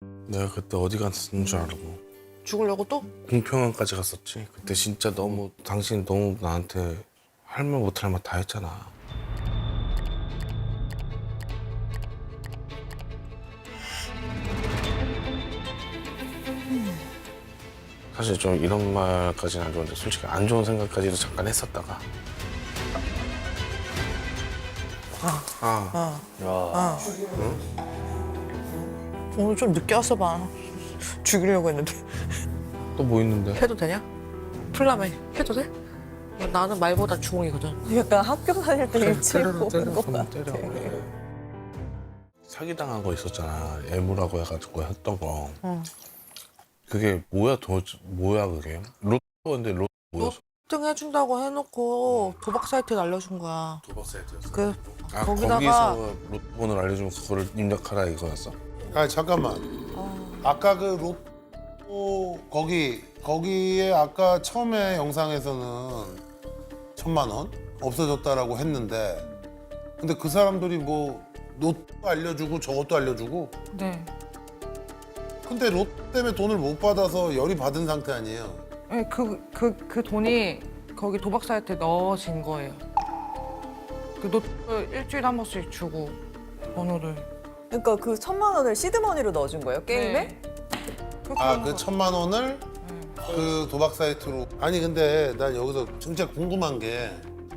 내가 그때 어디 갔었는 줄 알고. 죽으려고 또? 공평한까지 갔었지. 그때 진짜 너무 당신 너무 나한테 할 말 못할 말 다 했잖아. 사실 좀 이런 말까지는 안 좋은데 솔직히 안 좋은 생각까지도 잠깐 했었다가. 오늘 좀 늦게 왔어 봐. 죽이려고 했는데. 또 뭐 있는데? 해도 되냐? 플라메 해도 돼? 나는 말보다 주홍이거든. 약간 학교 다닐 때 일찍 보는 거 그럼 같아. 때려. 그래. 사기당한 거 있었잖아. 애무라고 해가지고 했던 거. 그게 뭐야 뭐야 그게? 로또인데 로또 뭐였어? 1등 해준다고 해놓고 도박 사이트에 알려준 거야. 도박 사이트였어. 그 거기서 거기다가 로또번호를 알려주면 그거를 입력하라 이거였어? 아 잠깐만. 아까 그 로또 거기에 아까 처음에 영상에서는 1,000만 원 없어졌다라고 했는데 근데 그 사람들이 뭐 로또 알려주고 저것도 알려주고 네. 근데 로또 때문에 돈을 못 받아서 열이 받은 상태 아니에요? 네, 그 돈이 거기 도박 사이트에 넣어진 거예요. 그 노트 일주일에 한 번씩 주고 번호를. 그러니까 그 1,000만 원을 시드머니로 넣어준 거예요, 게임에? 네. 아 그 1,000만 원을 그 도박 사이트로 아니 근데 난 여기서 진짜 궁금한 게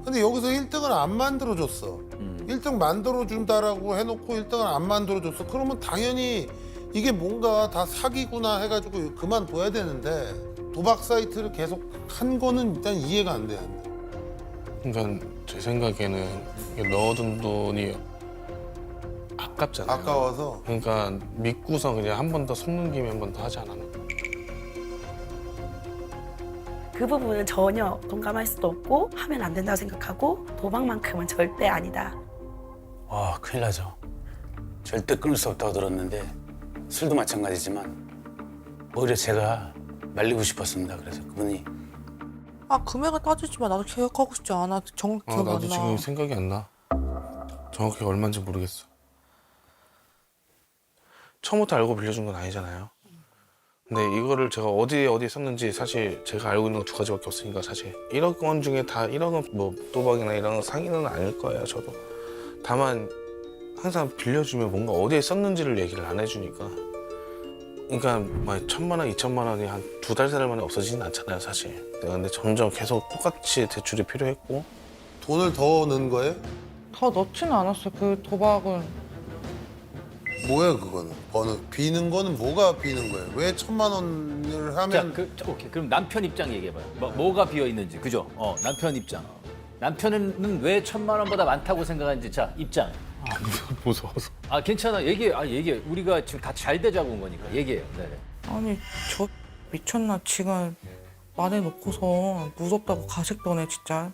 근데 여기서 1등을 안 만들어줬어 1등 만들어준다라고 해놓고 1등을 안 만들어줬어 그러면 당연히 이게 뭔가 다 사기구나 해가지고 그만둬야 되는데 도박 사이트를 계속 한 거는 일단 이해가 안 돼. 그러니까 제 생각에는 이게 넣어둔 돈이 아깝잖아요. 아까워서 그러니까 믿고서 그냥 한 번 더 속는 김에 한 번 더 하지 않았나? 그 부분은 전혀 동감할 수도 없고 하면 안 된다고 생각하고 도박만큼은 절대 아니다. 와, 큰일 나죠. 절대 끊을 수 없다고 들었는데 술도 마찬가지지만 오히려 제가 말리고 싶었습니다. 그래서 그분이 아 금액은 따지지만 나도 기억하고 싶지 않아. 정확히 기억 나도 안 나. 지금 생각이 안 나. 정확히 얼마인지 모르겠어. 처음부터 알고 빌려준 건 아니잖아요. 근데 이거를 제가 어디에 썼는지 사실 제가 알고 있는 건 두 가지밖에 없으니까 사실 1억 원 중에 다 1억은 뭐 도박이나 이런 상위는 아닐 거예요. 저도. 다만 항상 빌려주면 뭔가 어디에 썼는지를 얘기를 안 해주니까. 그러니까 막 1,000만 원, 2,000만 원이 한 두 달, 세 달 만에 없어지진 않잖아요, 사실. 근데 점점 계속 똑같이 대출이 필요했고. 돈을 더 넣은 거예요? 더 넣지는 않았어요. 그 도박은. 뭐예요 그거는? 비는 거는 뭐가 비는 거예요? 왜 1,000만 원을 자, 하면 오케이. 그럼 남편 입장 얘기해봐요. 뭐가 비어 있는지, 그죠? 남편 입장. 남편은 왜 1,000만 원보다 많다고 생각하는지, 자, 입장. 무서워서. 아, 괜찮아. 얘기해. 우리가 지금 다 잘 되자고 온 거니까. 얘기해요. 네. 아니 저 미쳤나 지금 만에 놓고서 무섭다고 가식 떠네 진짜.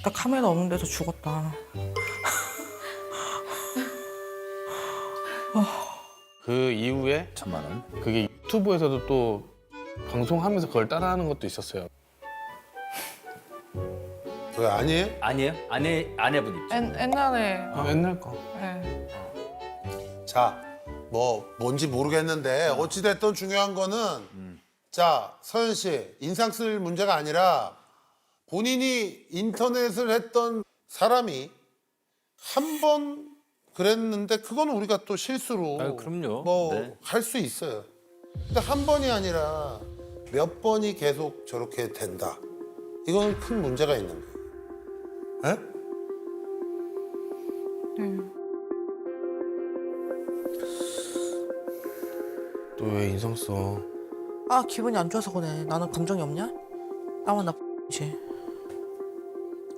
딱 카메라 없는 데서 죽었다. 그 이후에 1,000만 원. 그게 유튜브에서도 또 방송하면서 그걸 따라하는 것도 있었어요. 왜 아니에요? 아니에요? 아내분 입장. 옛날에. 옛날 거. 네. 자, 뭐 뭔지 모르겠는데 어찌됐든 중요한 거는 자, 서현 씨 인상 쓸 문제가 아니라 본인이 인터넷을 했던 사람이 한 번 그랬는데 그건 우리가 또 실수로 아유, 그럼요. 뭐 네. 할 수 있어요. 근데 한 번이 아니라 몇 번이 계속 저렇게 된다. 이건 큰 문제가 있는 거예요. 에? 또 왜 인상 써? 아 기분이 안 좋아서 그래. 나는 감정이 없냐? 나만 나쁘지.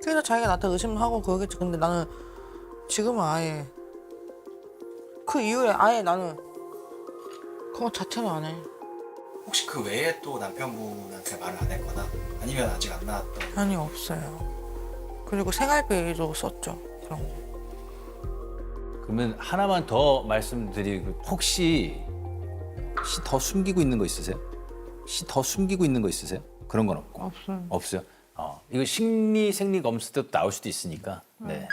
그래서 자기가 나한테 의심하고 그러겠지. 근데 나는 지금은 아예 그 이후에 아예 나는 그거 자체는 안 해. 혹시 그 외에 또 남편분한테 말을 안 했거나 아니면 아직 안 나왔던 아니 없어요. 그리고 생활비도 썼죠. 그런 거. 그러면 하나만 더 말씀드리고 혹시 더 숨기고 있는 거 있으세요? 더 숨기고 있는 거 있으세요? 그런 건 없고. 없어요. 없어요? 이거 심리 생리 검사 때도 나올 수도 있으니까. 네,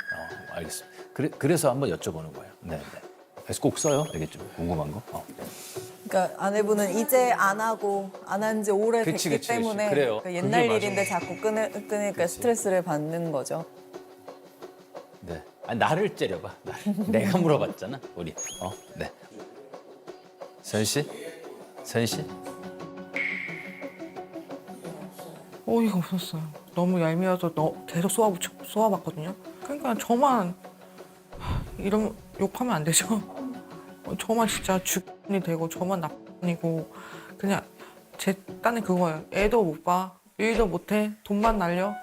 알겠습니다. 그래서 한번 여쭤보는 거예요. 네, 네. 그래서 꼭 써요. 되게 좀 궁금한 거. 그러니까 아내분은 이제 안 하고 안 한 지 오래 그치, 됐기 그치, 때문에 그치. 그래요. 그 옛날 그게 일인데 자꾸 끊으니까 스트레스를 받는 거죠. 네. 아, 나를 째려봐. 내가 물어봤잖아. 우리. 네. 선 씨? 선 씨? 어이가 없었어요. 너무 얄미워서 계속 쏘아봤거든요. 그러니까 저만 이런 욕하면 안 되죠. 저만 진짜 죽이 되고 저만 나쁜이고 그냥 제 딴에 그거예요. 애도 못 봐, 일도 못해, 돈만 날려,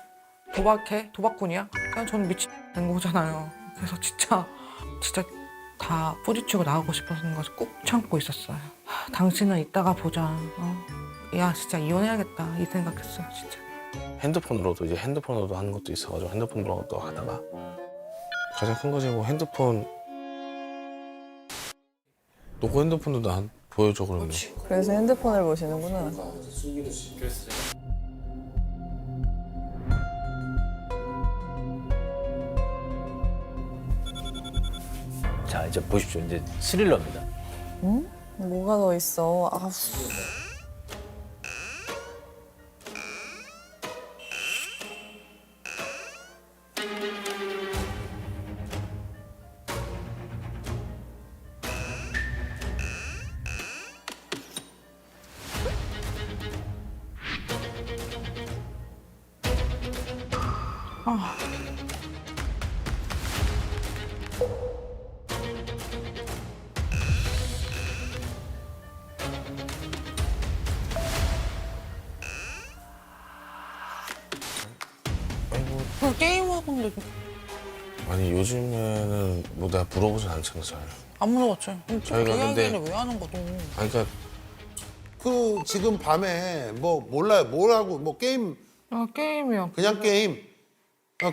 도박해, 도박꾼이야. 그냥 저는 미친 된 거잖아요. 그래서 진짜 다 뿌리치고 나가고 싶었던 것을 꾹 참고 있었어요. 당신은 이따가 보자. 야 진짜 이혼해야겠다 이 생각했어요 진짜. 핸드폰으로도 이제 핸드폰으로도 하는 것도 있어가지고 핸드폰으로도 하다가 가장 큰 거지 뭐 핸드폰 놓고 핸드폰도 난 보여줘 그러면. 그래서 핸드폰을 보시는구나. 자, 이제 보십시오. 이제 스릴러입니다. 뭐가 더 있어? 아우. 그냥 게임하고 있는데 아니 요즘에는 뭐 내가 물어보진 않잖아 잘. 안 물어봤지. 저희가 그 근데- 이야기를 왜 하는 거도. 아니 그러니까 그 지금 밤에 뭐 몰라요. 뭘 하고 뭐 게임 게임이요. 그냥 게임.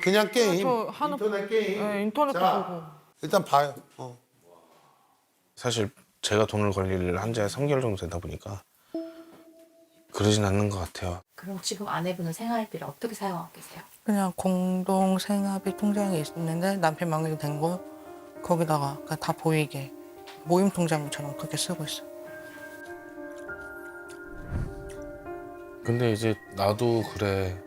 그냥 게임. 저 하는 인터넷 게임. 네, 인터넷도 자, 보고. 일단 봐요. 사실 제가 돈을 관리를 한 지 3개월 정도 되다 보니까 그러진 않는 것 같아요. 그럼 지금 아내분은 생활비를 어떻게 사용하고 계세요? 그냥 공동 생활비 통장이 있는데 남편 명의로 된 거 거기다가 그냥 다 보이게 모임 통장처럼 그렇게 쓰고 있어. 근데 이제 나도 그래.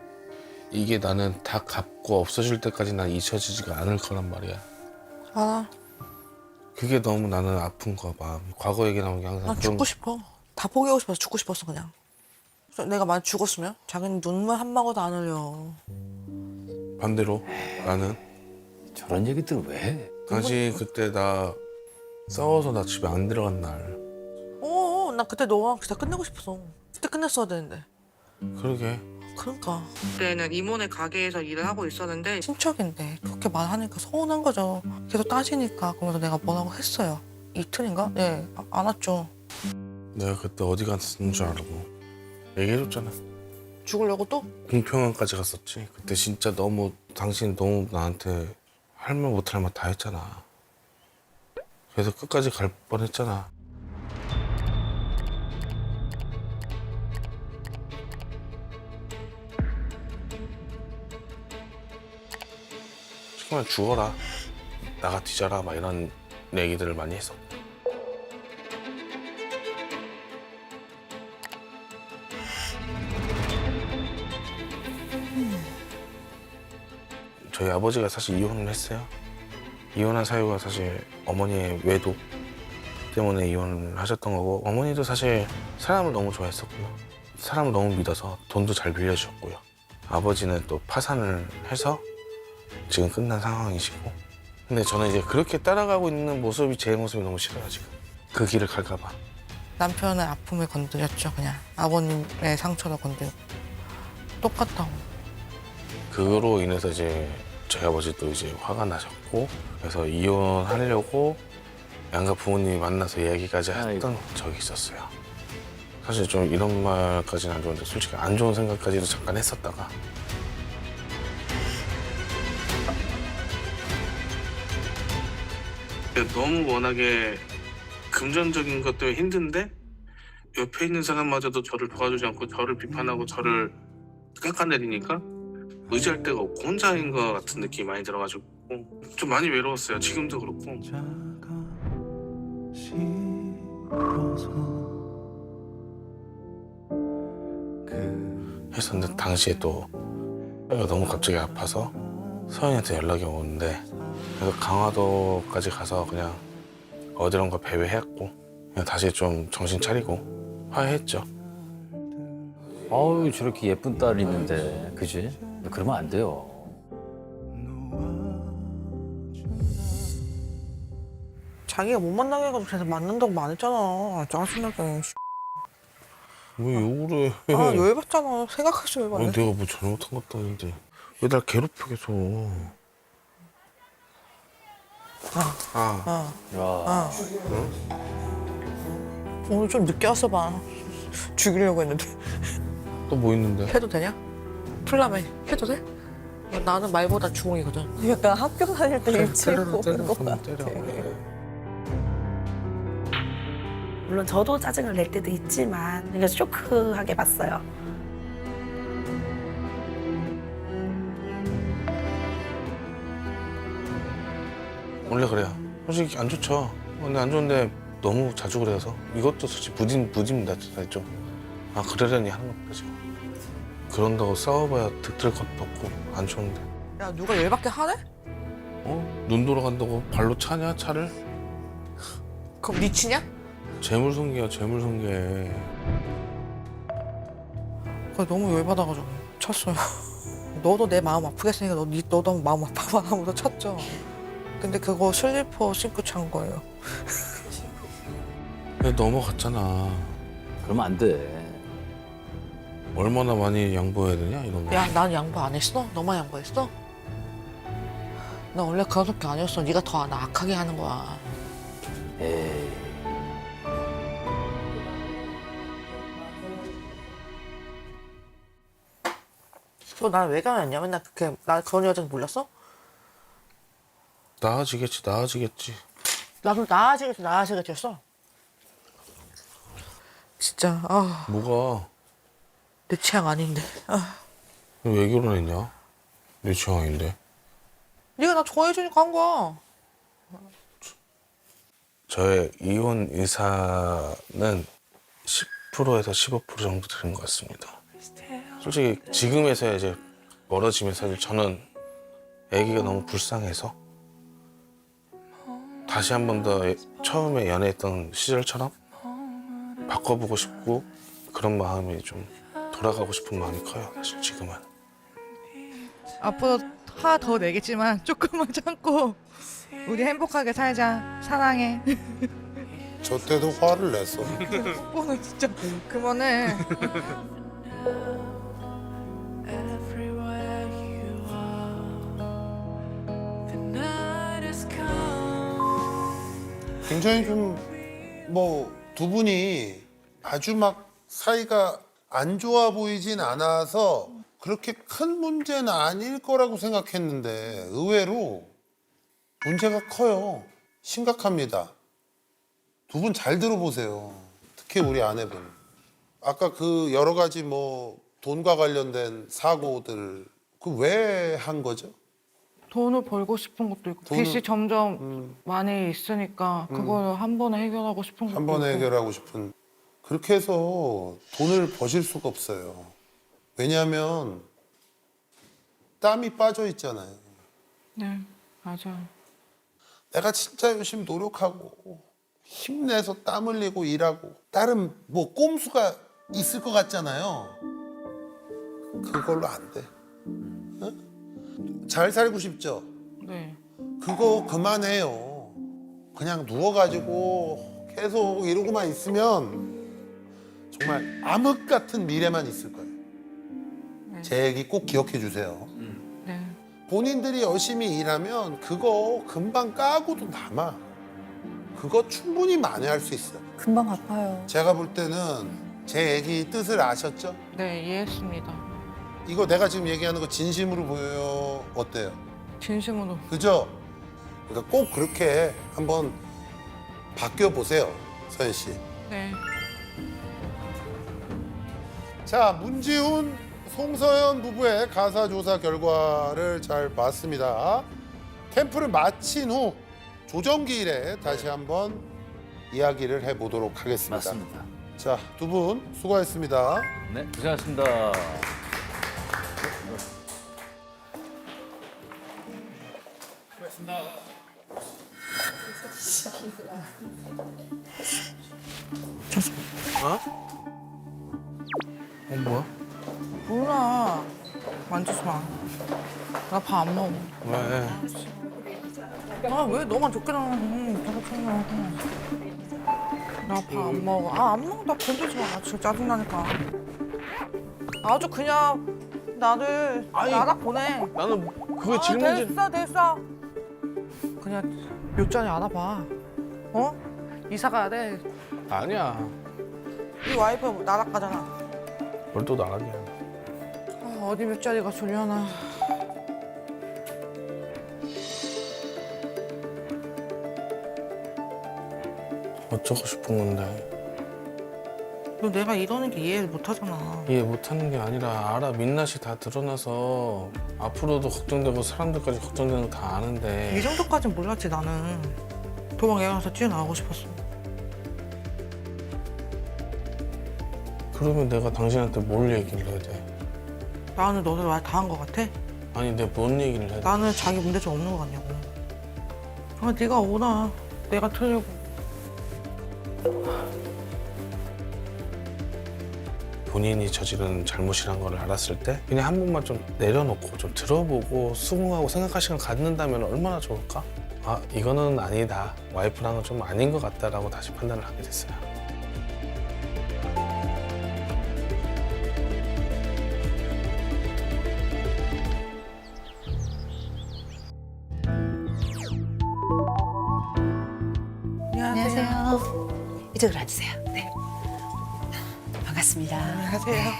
이게 나는 다 갚고 없어질 때까지 난 잊혀지지가 않을 거란 말이야. 알아. 그게 너무 나는 아픈 거야 마음. 과거 얘기 나오는 게 항상 나 좀 죽고 싶어. 다 포기하고 싶어서 죽고 싶었어 그냥. 그래서 내가 만약 죽었으면 자기는 눈물 한 방울도 안 흘려. 반대로 나는 저런 얘기들 왜 해? 당신 그때 나 싸워서 나 집에 안 들어간 날 나 그때 너랑 진짜 끝내고 싶었어. 그때 끝냈어야 되는데. 그러게 그러니까. 그때는 이모네 가게에서 일을 하고 있었는데 친척인데 그렇게 말하니까 서운한 거죠. 계속 따지니까. 그러면서 내가 뭐라고 했어요. 이틀인가? 네, 안 왔죠. 내가 그때 어디 갔었는 줄 알고 얘기해줬잖아. 죽으려고 또? 공평한까지 갔었지. 그때 진짜 너무 당신 너무 나한테 할 말 못할 말 다 했잖아. 그래서 끝까지 갈 뻔했잖아. 시키면 죽어라, 나가 뒤져라 막 이런 얘기들을 많이 했어. 저희 아버지가 사실 이혼을 했어요. 이혼한 사유가 사실 어머니의 외도 때문에 이혼을 하셨던 거고, 어머니도 사실 사람을 너무 좋아했었고요. 사람을 너무 믿어서 돈도 잘 빌려주셨고요. 아버지는 또 파산을 해서 지금 끝난 상황이시고. 근데 저는 이제 그렇게 따라가고 있는 모습이 제 모습이 너무 싫어요 지금. 그 길을 갈까 봐. 남편의 아픔을 건드렸죠. 그냥 아버님의 상처를 건드렸고. 똑같다고. 그로 인해서 이제 저희 아버지도 이제 화가 나셨고, 그래서 이혼하려고 양가 부모님이 만나서 얘기까지 했던 적이 있었어요. 사실 좀 이런 말까지는 안 좋은데 솔직히 안 좋은 생각까지도 잠깐 했었다가 너무 워낙에 금전적인 것 때문에 힘든데 옆에 있는 사람마저도 저를 도와주지 않고 저를 비판하고 저를 깎아내리니까 의지할 데가 없고 혼자인 것 같은 느낌이 많이 들어가지고 좀 많이 외로웠어요. 지금도 그렇고. 했었는데 당시에 또 뼈가 너무 갑자기 아파서 서연이한테 연락이 오는데 그래서 강화도까지 가서 그냥 어디론가 배회했고 그냥 다시 좀 정신 차리고 화해했죠. 어우 저렇게 예쁜 딸 있는데 그지? 그러면 안 돼요. 자기가 못 만나게 해가지고 계속 만난다고 말했잖아. 아, 짜증나게. 왜 욕을 해? 아 열받잖아. 생각하지 열받네. 아니, 내가 뭐 잘못한 것도 아닌데 왜 날 괴롭혀 계속. 야. 오늘 좀 늦게 왔어 봐. 죽이려고 했는데. 또 뭐 있는데? 해도 되냐? 풀라면 해도 돼? 나는 말보다 주먹이거든. 약간 학교 다닐 때 일찍 때려 보는 것 같아. 때려. 물론 저도 짜증을 낼 때도 있지만 그냥 쇼크하게 봤어요. 원래 그래요. 솔직히 안 좋죠. 근데 안 좋은데 너무 자주 그래서 이것도 솔직히 부디입니다. 진짜 좀. 아 그러려니 하는 겁니다 지금. 그런다고 싸워봐야 득될 것도 없고 안 좋은데. 야 누가 열받게 하네? 눈 돌아간다고 발로 차냐 차를? 그럼 미치냐? 재물손괴야 재물손괴. 그래 너무 열받아가지고 쳤어요. 너도 내 마음 아프겠으니까 너도 마음 아파봐 하면서 쳤죠. 근데 그거 슬리퍼 신고 찬 거예요. 근데 넘어갔잖아. 그러면 안 돼. 얼마나 많이 양보해야 되냐 이런 거. 야 난 양보 안 했어? 너만 양보했어? 나 원래 그런 성격 아니었어. 네가 더 나 악하게 하는 거야. 에이. 너 나 왜 가냐냐? 맨날 그렇게 나 그런 여자는 몰랐어? 나아지겠지. 나도 나아지겠지 했어. 진짜 뭐가? 내 취향 아닌데. 왜 결혼했냐? 내 취향인데. 네가 나 좋아해주니까 한 거야. 저의 이혼 의사는 10%에서 15% 정도 되는 것 같습니다. 솔직히 지금에서야 이제 멀어지면서 저는 아기가 너무 불쌍해서 다시 한 번 더 처음에 연애했던 시절처럼 바꿔보고 싶고 그런 마음이 좀 돌아가고 싶은 마음이 커요. 사실 지금은. 앞으로 화 더 내겠지만 조금만 참고 우리 행복하게 살자. 사랑해. 저 때도 화를 냈어. 오늘 진짜 그만해. 굉장히 좀 뭐 두 분이 아주 막 사이가 안 좋아 보이진 않아서 그렇게 큰 문제는 아닐 거라고 생각했는데 의외로 문제가 커요. 심각합니다. 두 분 잘 들어보세요. 특히 우리 아내분. 아까 그 여러 가지 뭐 돈과 관련된 사고들 그 왜 한 거죠? 돈을 벌고 싶은 것도 있고 돈을- 빚이 점점 많이 있으니까 그걸 한 번에 해결하고 싶은 것도 한 번에 있고. 해결하고 싶은. 그렇게 해서 돈을 버실 수가 없어요. 왜냐하면 땀이 빠져 있잖아요. 네, 맞아요. 내가 진짜 열심히 노력하고 힘내서 땀 흘리고 일하고 다른 뭐 꼼수가 있을 것 같잖아요. 그걸로 안 돼. 응? 잘 살고 싶죠? 네. 그거 그만해요. 그냥 누워가지고 계속 이러고만 있으면 정말 암흑 같은 미래만 있을 거예요. 제 얘기 꼭 기억해 주세요. 네. 본인들이 열심히 일하면 그거 금방 까고도 남아. 그거 충분히 만회할 수 있어요. 금방 아파요. 제가 볼 때는 제 얘기 뜻을 아셨죠? 네, 이해했습니다. 이거 내가 지금 얘기하는 거 진심으로 보여요? 어때요? 진심으로. 그죠? 그러니까 꼭 그렇게 한번 바뀌어 보세요, 서현 씨. 네. 자, 문지훈, 송서연 부부의 가사 조사 결과를 잘 봤습니다. 캠프를 마친 후 조정기일에 다시 한번 이야기를 해보도록 하겠습니다. 맞습니다. 자, 두 분 수고하셨습니다. 네, 고생하셨습니다. 뭐야? 몰라. 만지지 마. 나 밥 안 먹어. 왜? 아, 왜 너만 좋게 나와. 나 밥 안 먹어. 아, 안 먹어. 나 건들지 마. 나 진짜 짜증나니까. 아주 그냥 나를 나라 보내. 나는 그게 아, 질문지. 됐어. 그냥 몇 잔이 알아봐. 어? 이사 가야 돼. 아니야. 이 와이프 나락 가잖아. 뭘 또 나가게. 아, 어디 몇 자리가 졸려나. 어쩌고 싶은 건데. 너 내가 이러는 게 이해를 못 하잖아. 이해 못하는 게 아니라 알아. 민낯이 다 드러나서 앞으로도 걱정되고 사람들까지 걱정되는 거 다 아는데. 이 정도까진 몰랐지, 나는. 도망 애가서 뛰어나가고 싶었어. 그러면 내가 당신한테 뭘 얘기를 해야 돼? 나는 너를 말 다 한 것 같아? 아니 내가 뭔 얘기를 해야 돼? 나는 자기 문제점 없는 것 같냐고. 아, 네가 오나. 내가 틀리고. 본인이 저지른 잘못이란 걸 알았을 때 그냥 한 번만 좀 내려놓고 좀 들어보고 수긍하고 생각할 시간 갖는다면 얼마나 좋을까? 아 이거는 아니다. 와이프랑은 좀 아닌 것 같다라고 다시 판단을 하게 됐어요. 안녕하세요. 이쪽으로 앉으세요. 네. 반갑습니다. 안녕하세요.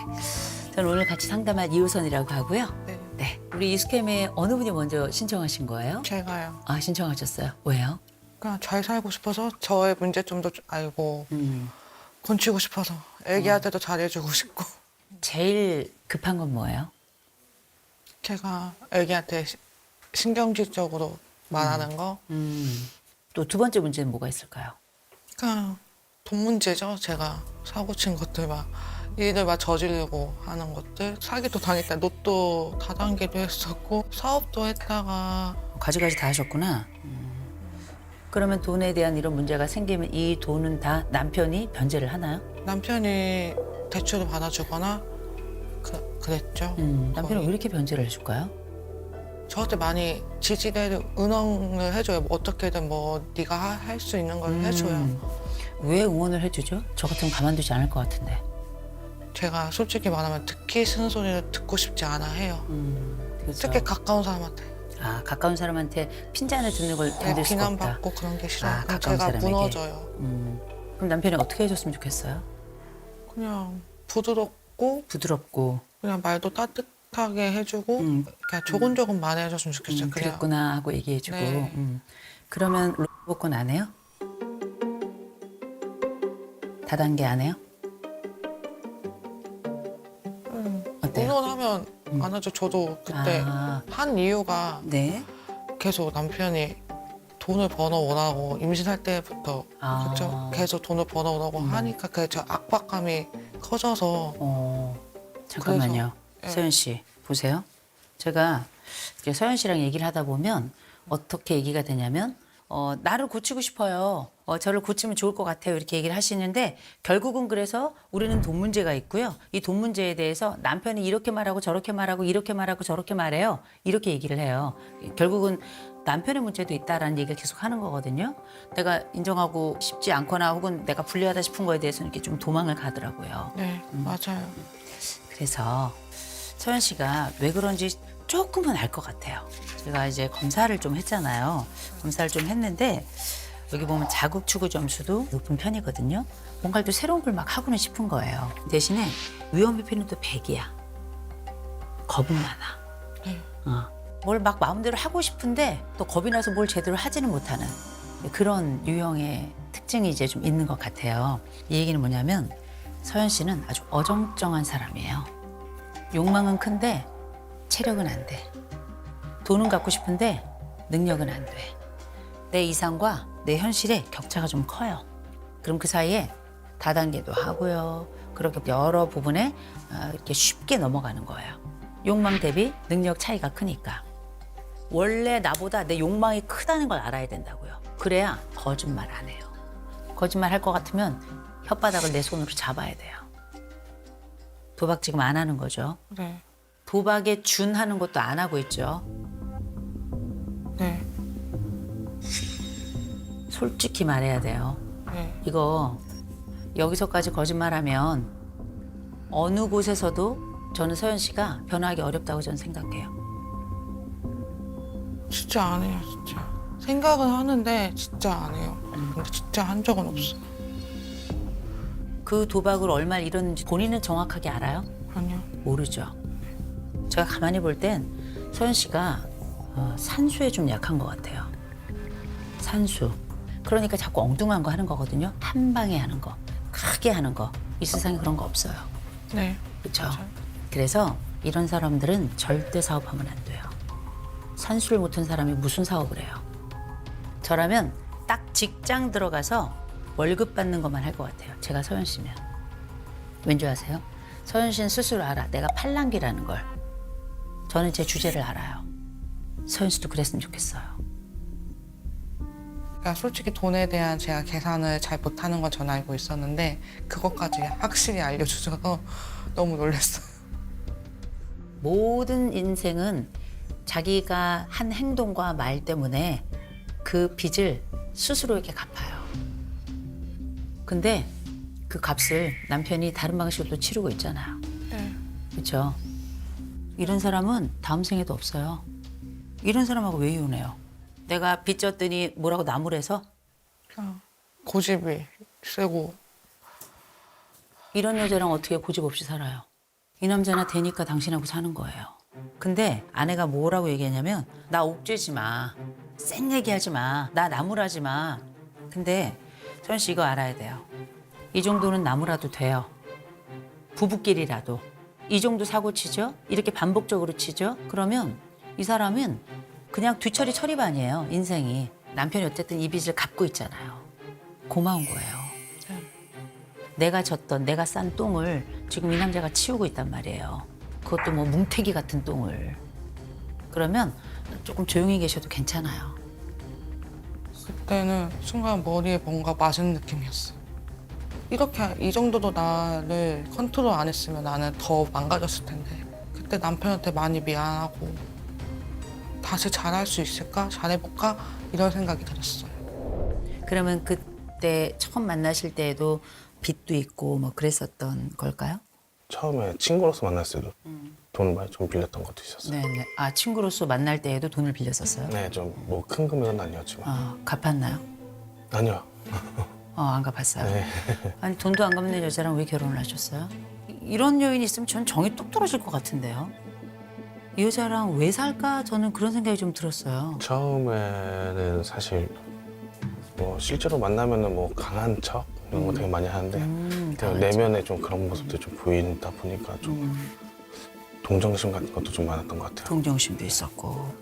저는 오늘 같이 상담할 이호선이라고 하고요. 네. 네. 우리 이스캠에 어느 분이 먼저 신청하신 거예요? 제가요. 아, 신청하셨어요. 왜요? 그냥 잘 살고 싶어서 저의 문제점도 알고 건치고 싶어서 애기한테도 잘해주고 싶고. 제일 급한 건 뭐예요? 제가 애기한테 신경질적으로 말하는 거. 또 두 번째 문제는 뭐가 있을까요? 그냥 돈 문제죠. 제가 사고 친 것들 막 일을 막 저지르고 하는 것들. 사기도 당했다. 로또 다단계도 했었고 사업도 했다가. 가지가지 다 하셨구나. 그러면 돈에 대한 이런 문제가 생기면 이 돈은 다 남편이 변제를 하나요? 남편이 대출을 받아주거나 그랬죠. 남편은 거의. 왜 이렇게 변제를 해줄까요? 저한테 많이 지지를 응원을 해줘요. 뭐 어떻게든 뭐 네가 할 수 있는 걸 해줘요. 왜 응원을 해주죠? 저 같으면 가만두지 않을 것 같은데. 제가 솔직히 말하면 듣기 싫은 소리를 듣고 싶지 않아 해요. 그렇죠. 특히 가까운 사람한테. 아, 가까운 사람한테 핀잔을 듣는 걸 견딜 수가 없다. 비난받고 그런 게 싫어요. 아, 그럼 가까운 제가 사람에게. 무너져요. 그럼 남편이 어떻게 해줬으면 좋겠어요? 그냥 부드럽고 부드럽고. 그냥 말도 따뜻하게 해주고 그냥 조곤조곤 말해줬으면 좋겠어요. 그냥. 그랬구나 하고 얘기해주고. 네. 그러면 로봇건 안 해요? 다단계 안 해요? 어때요? 응원하면 안 하죠. 저도 그때 아, 한 이유가 네. 계속 남편이 돈을 벌어오라고 임신할 때부터 아. 그렇죠. 계속 돈을 벌어오라고 하니까 그게 저 압박감이 커져서 잠깐만요. 그래서, 서연 씨, 보세요. 제가 이렇게 서연 씨랑 얘기를 하다 보면 어떻게 얘기가 되냐면 나를 고치고 싶어요. 저를 고치면 좋을 것 같아요. 이렇게 얘기를 하시는데 결국은 그래서 우리는 돈 문제가 있고요. 이 돈 문제에 대해서 남편이 이렇게 말하고 저렇게 말하고 이렇게 말하고 저렇게 말해요. 이렇게 얘기를 해요. 결국은 남편의 문제도 있다라는 얘기를 계속 하는 거거든요. 내가 인정하고 싶지 않거나 혹은 내가 불리하다 싶은 거에 대해서는 이렇게 좀 도망을 가더라고요. 네 맞아요. 그래서 서연 씨가 왜 그런지 조금은 알 것 같아요. 제가 이제 검사를 좀 했잖아요. 검사를 좀 했는데 여기 보면 자국 추구 점수도 높은 편이거든요. 뭔가를 또 새로운 걸 막 하고는 싶은 거예요. 대신에 위험 회피는 또 100이야. 겁은 많아. 네. 뭘 막 마음대로 하고 싶은데 또 겁이 나서 뭘 제대로 하지는 못하는 그런 유형의 특징이 이제 좀 있는 것 같아요. 이 얘기는 뭐냐면 서연 씨는 아주 어정쩡한 사람이에요. 욕망은 큰데 체력은 안 돼. 돈은 갖고 싶은데 능력은 안 돼. 내 이상과 내 현실의 격차가 좀 커요. 그럼 그 사이에 다단계도 하고요. 그렇게 여러 부분에 이렇게 쉽게 넘어가는 거예요. 욕망 대비 능력 차이가 크니까. 원래 나보다 내 욕망이 크다는 걸 알아야 된다고요. 그래야 거짓말 안 해요. 거짓말 할 것 같으면 혓바닥을 내 손으로 잡아야 돼요. 도박 지금 안 하는 거죠. 네. 도박에 준하는 것도 안 하고 있죠. 네. 솔직히 말해야 돼요. 네. 이거 여기서까지 거짓말하면 어느 곳에서도 저는 서연 씨가 변화하기 어렵다고 저는 생각해요. 진짜 안 해요, 진짜. 생각은 하는데 진짜 안 해요. 근데 진짜 한 적은 없어요. 그 도박을 얼마를 잃었는지 본인은 정확하게 알아요? 아니요. 모르죠. 제가 가만히 볼 땐 서연 씨가 산수에 좀 약한 것 같아요. 산수. 그러니까 자꾸 엉뚱한 거 하는 거거든요. 한 방에 하는 거, 크게 하는 거. 이 세상에 그런 거 없어요. 네. 그렇죠? 그래서 이런 사람들은 절대 사업하면 안 돼요. 산수를 못한 사람이 무슨 사업을 해요? 저라면 딱 직장 들어가서 월급 받는 것만 할 것 같아요. 제가 서연 씨면. 왠지 아세요? 서연 씨는 스스로 알아. 내가 팔랑귀라는 걸. 저는 제 주제를 알아요. 서연 씨도 그랬으면 좋겠어요. 그러니까 솔직히 돈에 대한 제가 계산을 잘 못하는 건 전 알고 있었는데 그것까지 확실히 알려주셔서 너무 놀랐어요. 모든 인생은 자기가 한 행동과 말 때문에 그 빚을 스스로에게 갚아요. 근데 그 값을 남편이 다른 방식으로 치르고 있잖아요. 네. 그렇죠? 이런 사람은 다음 생에도 없어요. 이런 사람하고 왜 이혼해요? 내가 빚 졌더니 뭐라고 나무래서? 그냥 고집이 세고. 이런 여자랑 어떻게 고집 없이 살아요? 이 남자나 되니까 당신하고 사는 거예요. 근데 아내가 뭐라고 얘기하냐면 나 옥죄지 마. 센 얘기하지 마. 나 나무라지 마. 근데 서연 씨 이거 알아야 돼요. 이 정도는 나무라도 돼요. 부부끼리라도. 이 정도 사고 치죠? 이렇게 반복적으로 치죠? 그러면 이 사람은 그냥 뒤처리 처리반이에요. 인생이. 남편이 어쨌든 이 빚을 갚고 있잖아요. 고마운 거예요. 내가 졌던 내가 싼 똥을 지금 이 남자가 치우고 있단 말이에요. 그것도 뭐 뭉태기 같은 똥을. 그러면 조금 조용히 계셔도 괜찮아요. 그때는 순간 머리에 뭔가 맞은 느낌이었어요. 이렇게 이 정도도 나를 컨트롤 안 했으면 나는 더 망가졌을 텐데 그때 남편한테 많이 미안하고 다시 잘할 수 있을까? 잘해볼까? 이런 생각이 들었어요. 그러면 그때 처음 만나실 때에도 빚도 있고 뭐 그랬었던 걸까요? 처음에 친구로서 만났을 때도 돈을 많이 좀 빌렸던 것도 있었어요. 네네. 아 친구로서 만날 때에도 돈을 빌렸었어요? 네, 좀 뭐 큰 금액은 아니었지만. 갚았나요? 아니요. 안 갚았어요? 네. 아니 돈도 안 갚는 여자랑 왜 결혼을 하셨어요? 이런 여인이 있으면 전 정이 뚝 떨어질 것 같은데요. 이 여자랑 왜 살까? 저는 그런 생각이 좀 들었어요. 처음에는 사실 뭐 실제로 만나면은 뭐 강한 척 이런 거 되게 많이 하는데 그냥 강한 내면에 좀 그런 모습도 좀 보인다 보니까 좀 동정심 같은 것도 좀 많았던 것 같아요. 동정심도 있었고.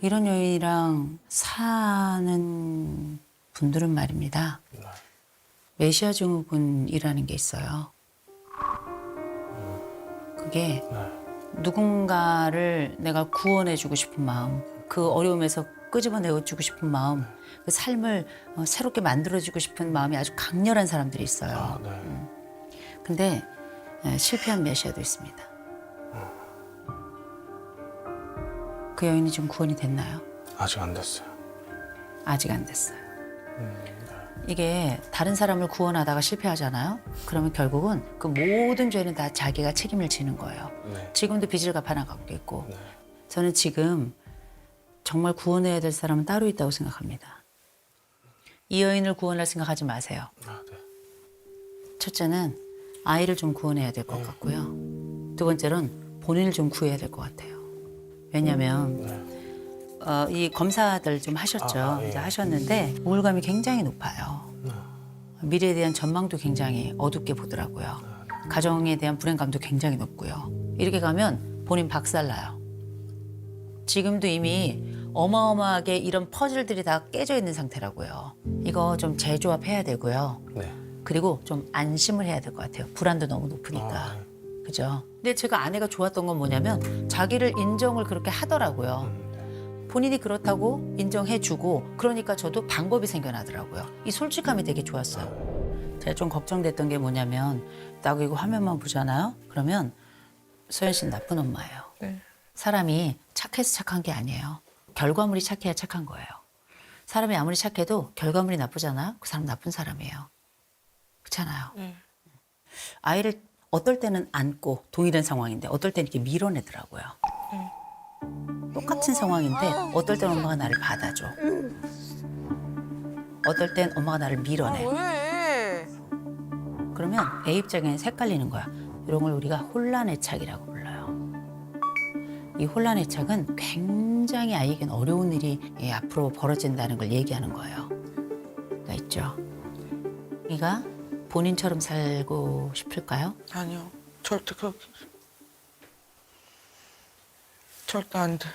이런 여인이랑 사는 분들은 말입니다. 메시아 증후군이라는 게 있어요. 그게 누군가를 내가 구원해주고 싶은 마음, 그 어려움에서 끄집어내주고 싶은 마음, 그 삶을 새롭게 만들어주고 싶은 마음이 아주 강렬한 사람들이 있어요. 아, 네. 근데 실패한 메시아도 있습니다. 그 여인이 지금 구원이 됐나요? 아직 안 됐어요. 아직 안 됐어요. 이게 다른 사람을 구원하다가 실패하잖아요. 그러면 결국은 그 모든 죄는 다 자기가 책임을 지는 거예요. 네. 지금도 빚을 갚아나가고 있고. 네. 저는 지금 정말 구원해야 될 사람은 따로 있다고 생각합니다. 이 여인을 구원할 생각하지 마세요. 아, 네. 첫째는 아이를 좀 구원해야 될 것 같고요. 두 번째는 본인을 좀 구해야 될 것 같아요. 왜냐하면 이 검사들 좀 하셨죠. 예. 이제 하셨는데 우울감이 굉장히 높아요. 미래에 대한 전망도 굉장히 어둡게 보더라고요. 가정에 대한 불안감도 굉장히 높고요. 이렇게 가면 본인 박살나요. 지금도 이미 어마어마하게 이런 퍼즐들이 다 깨져 있는 상태라고요. 이거 좀 재조합해야 되고요. 네. 그리고 좀 안심을 해야 될 것 같아요. 불안도 너무 높으니까. 그죠? 근데 제가 아내가 좋았던 건 뭐냐면 자기를 인정을 그렇게 하더라고요. 본인이 그렇다고 인정해주고 그러니까 저도 방법이 생겨나더라고요. 이 솔직함이 되게 좋았어요. 제가 좀 걱정됐던 게 뭐냐면 나 이거 화면만 보잖아요. 그러면 소연 씨는 나쁜 엄마예요. 네. 사람이 착해서 착한 게 아니에요. 결과물이 착해야 착한 거예요. 사람이 아무리 착해도 결과물이 나쁘잖아요. 그 사람 나쁜 사람이에요. 그렇잖아요. 네. 아이를 어떨 때는 안고 동일한 상황인데 어떨 때는 이렇게 밀어내더라고요. 똑같은 상황인데 어떨 땐 엄마가 나를 받아줘. 어떨 땐 엄마가 나를 밀어내. 왜? 그러면 애 입장에서 헷갈리는 거야. 이런 걸 우리가 혼란애착이라고 불러요. 이 혼란애착은 굉장히 아이에게는 어려운 일이 앞으로 벌어진다는 걸 얘기하는 거예요. 가 있죠. 이가 본인처럼 살고 싶을까요? 아니요. 절대 그렇게. 절대 안 돼요.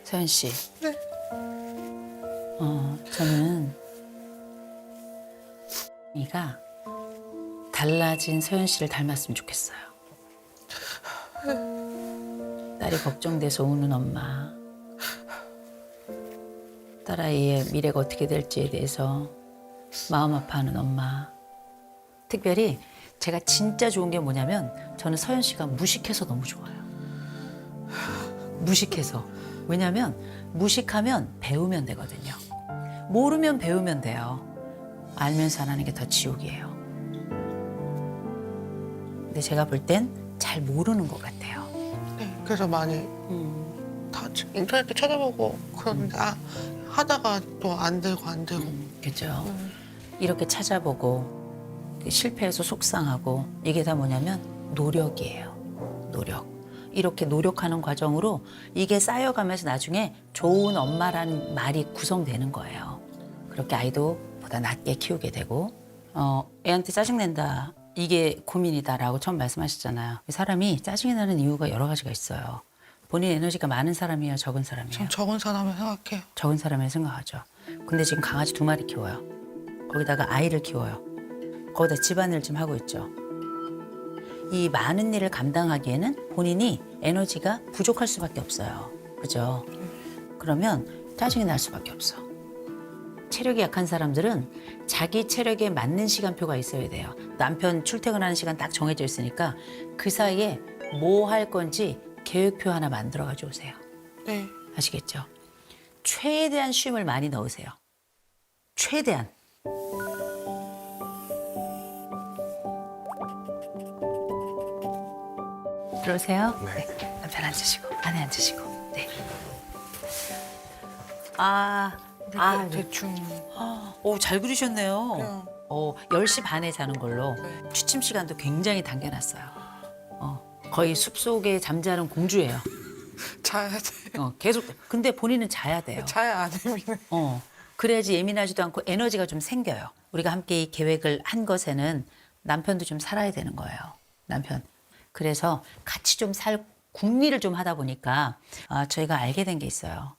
서연 씨. 네. 저는 이가 달라진 서연 씨를 닮았으면 좋겠어요. 딸이 걱정돼서 우는 엄마. 딸아이의 미래가 어떻게 될지에 대해서 마음 아파하는 엄마. 특별히 제가 진짜 좋은 게 뭐냐면 저는 서연 씨가 무식해서 너무 좋아요. 무식해서. 왜냐면 무식하면 배우면 되거든요. 모르면 배우면 돼요. 알면서 안 하는 게 더 지옥이에요. 근데 제가 볼 땐 잘 모르는 것 같아요. 네. 그래서 많이 다 인터넷도 찾아보고 그러는데 하다가 또 안 되고 안 되고. 그죠? 이렇게 찾아보고 실패해서 속상하고 이게 다 뭐냐면 노력이에요. 노력. 이렇게 노력하는 과정으로 이게 쌓여가면서 나중에 좋은 엄마라는 말이 구성되는 거예요. 그렇게 아이도 보다 낫게 키우게 되고 애한테 짜증낸다. 이게 고민이다라고 처음 말씀하셨잖아요. 사람이 짜증이 나는 이유가 여러 가지가 있어요. 본인 에너지가 많은 사람이에요, 적은 사람이에요? 전 적은 사람을 생각해요. 적은 사람을 생각하죠. 근데 지금 강아지 2마리 키워요. 거기다가 아이를 키워요. 거기다 집안일 좀 하고 있죠. 이 많은 일을 감당하기에는 본인이 에너지가 부족할 수밖에 없어요. 그죠? 그러면 짜증이 날 수밖에 없어. 체력이 약한 사람들은 자기 체력에 맞는 시간표가 있어야 돼요. 남편 출퇴근하는 시간 딱 정해져 있으니까 그 사이에 뭐 할 건지 계획표 하나 만들어 가지고 오세요. 네. 아시겠죠? 최대한 쉼을 많이 넣으세요. 최대한. 들어오세요. 네. 남편 앉으시고, 아내 앉으시고. 네. 네. 대충. 오, 잘 그리셨네요. 그냥. 10시 반에 자는 걸로 네. 취침 시간도 굉장히 당겨놨어요. 거의 숲속에 잠자는 공주예요. 자야 돼. 계속. 근데 본인은 자야 돼요. 자야 안 예민해. 그래야지 예민하지도 않고 에너지가 좀 생겨요. 우리가 함께 이 계획을 한 것에는 남편도 좀 살아야 되는 거예요. 남편. 그래서 같이 좀 궁리를 좀 하다 보니까 저희가 알게 된 게 있어요.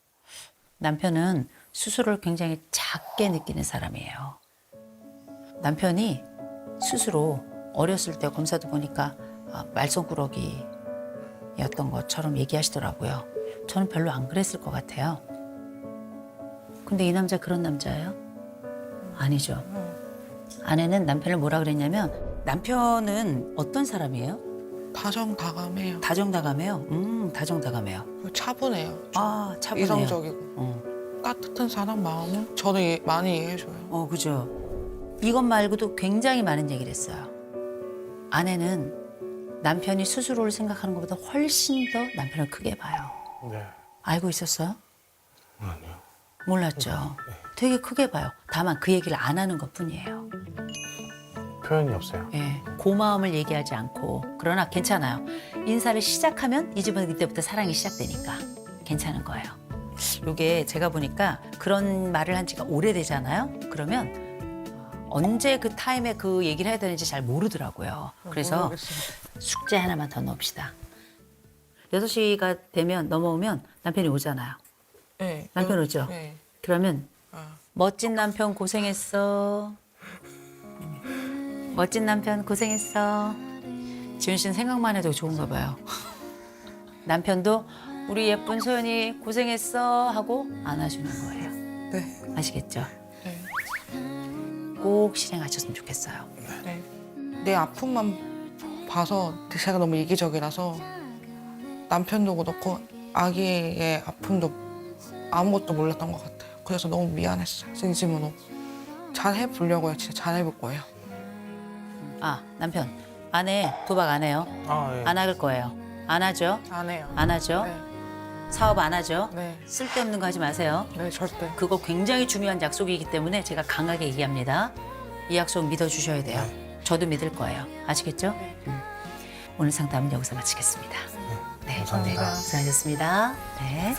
남편은 스스로를 굉장히 작게 느끼는 사람이에요. 남편이 스스로 어렸을 때 검사도 보니까 말썽꾸러기였던 것처럼 얘기하시더라고요. 저는 별로 안 그랬을 것 같아요. 근데 이 남자 그런 남자예요? 아니죠. 아내는 남편을 뭐라 그랬냐면 남편은 어떤 사람이에요? 다정다감해요. 다정다감해요? 다정다감해요. 그리고 차분해요. 차분해요. 이성적이고. 따뜻한 사람 마음은 저는 많이 이해해줘요. 그죠. 이것 말고도 굉장히 많은 얘기를 했어요. 아내는 남편이 스스로를 생각하는 것보다 훨씬 더 남편을 크게 봐요. 네. 알고 있었어요? 아니요. 몰랐죠. 되게 크게 봐요. 다만 그 얘기를 안 하는 것뿐이에요. 표현이 없어요. 예, 고마움을 얘기하지 않고. 그러나 괜찮아요. 인사를 시작하면 이집은 이때부터 사랑이 시작되니까 괜찮은 거예요. 이게 제가 보니까 그런 말을 한 지가 오래되잖아요. 그러면 언제 그 타임에 그 얘기를 해야 되는지 잘 모르더라고요. 그래서 숙제 하나만 더 넣읍시다. 6시가 되면 넘어오면 남편이 오잖아요. 네. 남편 오죠? 네. 그러면 멋진 남편 고생했어. 멋진 남편 고생했어. 지훈 씨는 생각만 해도 좋은가 봐요. 남편도 우리 예쁜 소연이 고생했어 하고 안아주는 거예요. 네. 아시겠죠? 네. 꼭 실행하셨으면 좋겠어요. 네. 내 아픔만 봐서 제가 너무 이기적이라서 남편도 그렇고 아기의 아픔도 아무것도 몰랐던 것 같아요. 그래서 너무 미안했어요. 진심으로. 잘 해보려고요. 진짜 잘 해볼 거예요. 아, 남편. 아내 도박 안 해요? 아, 예. 안 할 거예요. 안 하죠? 안 해요. 안 하죠? 네. 사업 안 하죠? 네. 쓸데없는 거 하지 마세요. 네, 절대. 그거 굉장히 중요한 약속이기 때문에 제가 강하게 얘기합니다. 이 약속 믿어주셔야 돼요. 저도 믿을 거예요. 아시겠죠? 오늘 상담은 여기서 마치겠습니다. 네, 감사합니다. 수고하셨습니다. 네.